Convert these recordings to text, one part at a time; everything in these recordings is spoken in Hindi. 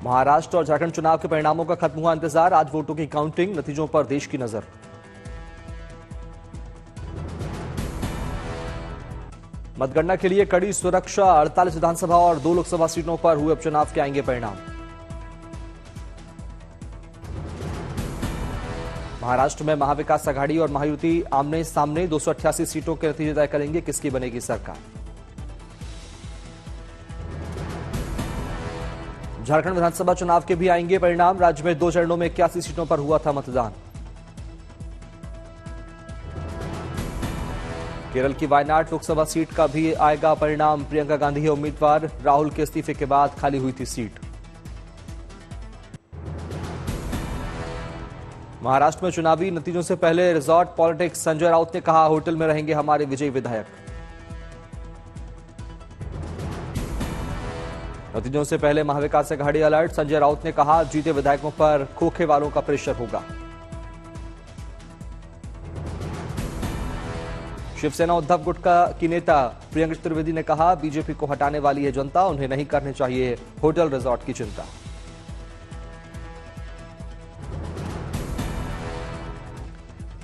महाराष्ट्र और झारखंड चुनाव के परिणामों का खत्म हुआ इंतजार। आज वोटों की काउंटिंग, नतीजों पर देश की नजर। मतगणना के लिए कड़ी सुरक्षा। 48 विधानसभा और 2 लोकसभा सीटों पर हुए उपचुनाव के आएंगे परिणाम। महाराष्ट्र में महाविकास आघाड़ी और महायुति आमने सामने। 288 सीटों के नतीजे तय करेंगे किसकी बनेगी सरकार। झारखंड विधानसभा चुनाव के भी आएंगे परिणाम। राज्य में 2 चरणों में 81 सीटों पर हुआ था मतदान। केरल की वायनाड लोकसभा सीट का भी आएगा परिणाम। प्रियंका गांधी है उम्मीदवार। राहुल के इस्तीफे के बाद खाली हुई थी सीट। महाराष्ट्र में चुनावी नतीजों से पहले रिजॉर्ट पॉलिटिक्स। संजय राउत ने कहा, होटल में रहेंगे हमारे विजयी विधायक। नतीजों से पहले महाविकास आघाड़ी अलर्ट। संजय राउत ने कहा, जीते विधायकों पर खोखे वालों का प्रेशर होगा। शिवसेना उद्धव गुट की नेता प्रियंका चतुर्वेदी ने कहा, बीजेपी को हटाने वाली है जनता, उन्हें नहीं करनी चाहिए होटल रिजॉर्ट की चिंता।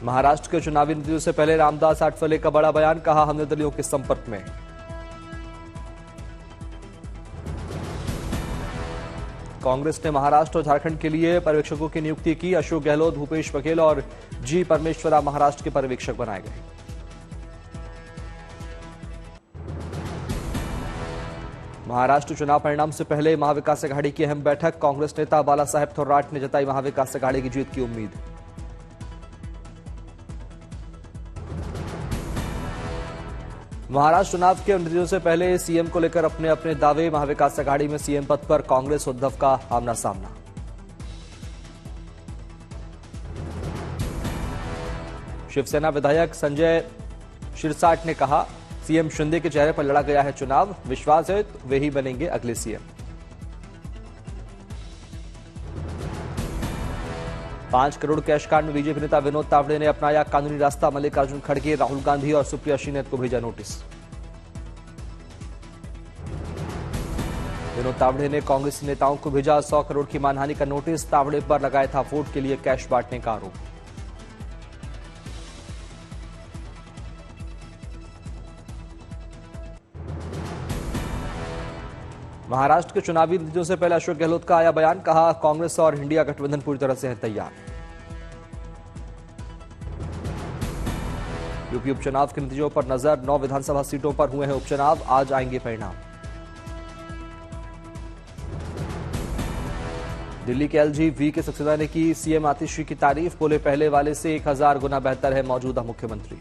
महाराष्ट्र के चुनावी नतीजों से पहले रामदास आठवले का बड़ा बयान। कहा, हम निर्दलियों के संपर्क में। कांग्रेस ने महाराष्ट्र और झारखंड के लिए पर्यवेक्षकों की नियुक्ति की। अशोक गहलोत, भूपेश बघेल और जी परमेश्वरा महाराष्ट्र के पर्यवेक्षक बनाए गए। महाराष्ट्र चुनाव परिणाम से पहले महाविकास आघाड़ी की अहम बैठक। कांग्रेस नेता बाला साहेब थोराट ने जताई महाविकास आघाड़ी की जीत की उम्मीद। महाराष्ट्र चुनाव के नतीजों से पहले सीएम को लेकर अपने अपने दावे। महाविकास आघाड़ी में सीएम पद पर कांग्रेस उद्धव का आमना सामना। शिवसेना विधायक संजय शिरसाट ने कहा, सीएम शिंदे के चेहरे पर लड़ा गया है चुनाव, विश्वास है वे ही बनेंगे अगले सीएम। 5 करोड़ कैश कांड में बीजेपी नेता विनोद तावड़े ने अपनाया कानूनी रास्ता। मल्लिकार्जुन खड़गे, राहुल गांधी और सुप्रिया श्रीनेत को भेजा नोटिस। विनोद तावड़े ने कांग्रेसी नेताओं को भेजा 100 करोड़ की मानहानि का नोटिस। तावड़े पर लगाया था वोट के लिए कैश बांटने का आरोप। महाराष्ट्र के चुनावी नतीजों से पहले अशोक गहलोत का आया बयान। कहा, कांग्रेस और इंडिया गठबंधन पूरी तरह से है तैयार। यूपी उपचुनाव के नतीजों पर नजर। 9 विधानसभा सीटों पर हुए हैं उपचुनाव। आज आएंगे परिणाम। दिल्ली के एलजी वी के सक्सेना ने की सीएम आतिशी की तारीफ। बोले, पहले वाले से 1000 गुना बेहतर है मौजूदा मुख्यमंत्री।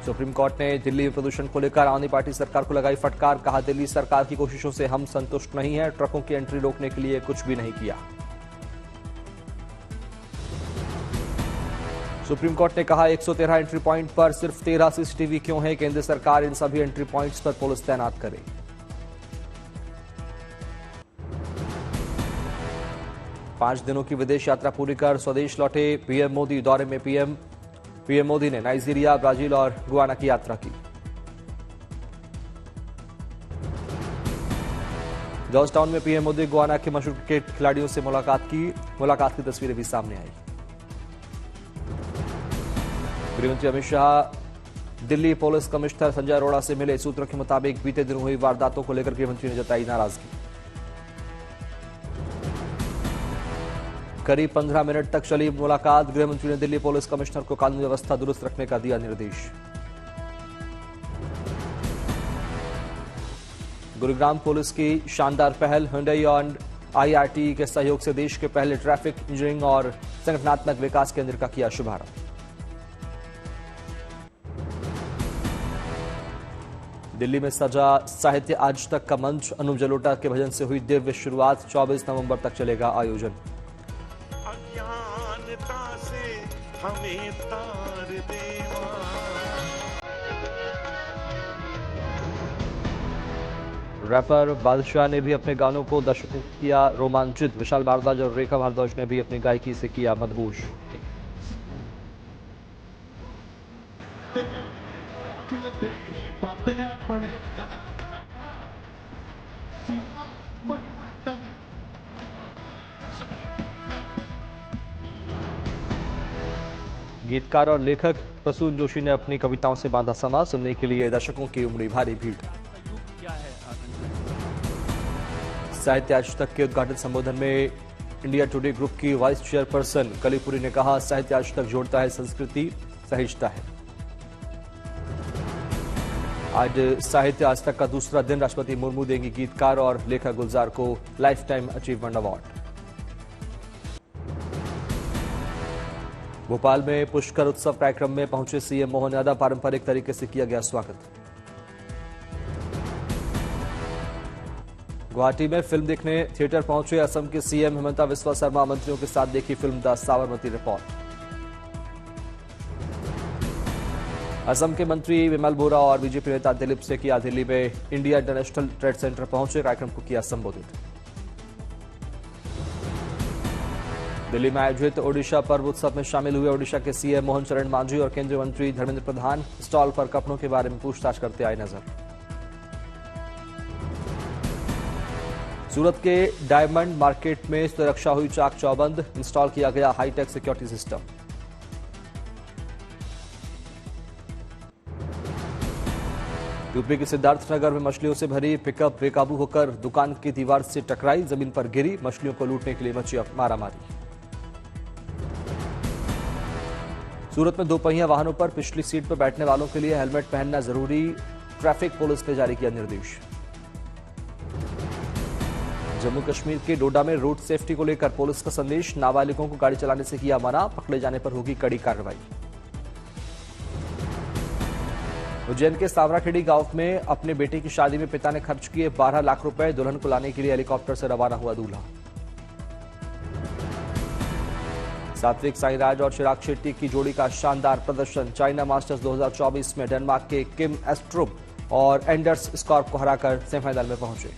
सुप्रीम कोर्ट ने दिल्ली में प्रदूषण को लेकर आम आदमी पार्टी सरकार को लगाई फटकार। कहा, दिल्ली सरकार की कोशिशों से हम संतुष्ट नहीं हैं। ट्रकों की एंट्री रोकने के लिए कुछ भी नहीं किया। सुप्रीम कोर्ट ने कहा, 113 एंट्री पॉइंट पर सिर्फ 13 सीसीटीवी क्यों है? केंद्र सरकार इन सभी एंट्री पॉइंट्स पर पुलिस तैनात करे। पांच दिनों की विदेश यात्रा पूरी कर स्वदेश लौटे पीएम मोदी। दौरे में पीएम मोदी ने नाइजीरिया, ब्राजील और गुयाना की यात्रा की। जॉर्जटाउन में पीएम मोदी गुयाना के मशहूर क्रिकेट खिलाड़ियों से मुलाकात की तस्वीरें भी सामने आई। गृहमंत्री अमित शाह दिल्ली पुलिस कमिश्नर संजय अरोड़ा से मिले। सूत्रों के मुताबिक बीते दिनों हुई वारदातों को लेकर गृहमंत्री ने जताई नाराजगी। करीब 15 मिनट तक चली मुलाकात। गृहमंत्री ने दिल्ली पुलिस कमिश्नर को कानून व्यवस्था दुरुस्त रखने का दिया निर्देश। गुरुग्राम पुलिस की शानदार पहल। हुंडई और आईआरटी के सहयोग से देश के पहले ट्रैफिक इंजीनियरिंग और संगठनात्मक विकास केंद्र का किया शुभारंभ। दिल्ली में सजा साहित्य आज तक का मंच। अनूप जलोटा के भजन से हुई दिव्य शुरुआत। 24 नवंबर तक चलेगा आयोजन। अज्ञानता से हमें तार देवा। रैपर बादशाह ने भी अपने गानों को दर्शकों को किया रोमांचित। विशाल भारद्वाज और रेखा भारद्वाज ने भी अपनी गायकी से किया मदहोश। गीतकार और लेखक प्रसून जोशी ने अपनी कविताओं से बांधा समा। सुनने के लिए दर्शकों की उमड़ी भारी भीड़। साहित्य आज तक के उद्घाटन संबोधन में इंडिया टुडे ग्रुप की वाइस चेयरपर्सन कलीपुरी ने कहा, साहित्य आज तक जोड़ता है, संस्कृति सहिष्णुता है। आज साहित्य आज तक का दूसरा दिन। राष्ट्रपति मुर्मू देंगी गीतकार और लेखक गुलजार को life time achievement award. Bhopal में पुष्कर उत्सव कार्यक्रम में पहुंचे सीएम मोहन यादव। पारंपरिक तरीके से किया गया स्वागत। गुवाहाटी में फिल्म देखने थिएटर पहुंचे असम के सीएम हिमंता बिस्वा शर्मा। मंत्रियों के साथ देखी film the Sabarmati report. Assam के मंत्री विमल बोरा और बीजेपी नेता दिलीप सेकिया दिल्ली में इंडिया इंटरनेशनल ट्रेड सेंटर पहुंचे। कार्यक्रम को किया संबोधित। दिल्ली में आयोजित ओडिशा पर्व उत्सव में शामिल हुए ओडिशा के सीएम मोहन चरण मांझी और केंद्रीय मंत्री धर्मेंद्र प्रधान। स्टॉल पर कपड़ों के बारे में पूछताछ करते आए नजर। सूरत के डायमंड मार्केट में सुरक्षा हुई चाक चौबंद। इंस्टॉल किया गया हाईटेक सिक्योरिटी सिस्टम। यूपी के सिद्धार्थनगर में मछलियों से भरी पिकअप बेकाबू होकर दुकान की दीवार से टकराई, जमीन पर गिरी। मछलियों को लूटने के लिए मची मारामारी। सूरत में दोपहिया वाहनों पर पिछली सीट पर बैठने वालों के लिए हेलमेट पहनना जरूरी। ट्रैफिक पुलिस ने जारी किया निर्देश। जम्मू कश्मीर के डोडा में रोड सेफ्टी को लेकर पुलिस का संदेश। नाबालिगों को गाड़ी चलाने से किया मना, पकड़े जाने पर होगी कड़ी कार्रवाई। उज्जैन के सावराखेड़ी गांव में अपने बेटे की शादी में पिता ने खर्च किए 12 लाख रुपए। दुल्हन को लाने के लिए हेलीकॉप्टर से रवाना हुआ दूल्हा। सात्विक साईराज और चिराग शेट्टी की जोड़ी का शानदार प्रदर्शन। चाइना मास्टर्स 2024 में डेनमार्क के किम एस्ट्रुप और एंडर्स स्कॉर्प को हराकर सेमीफाइनल में पहुंचे।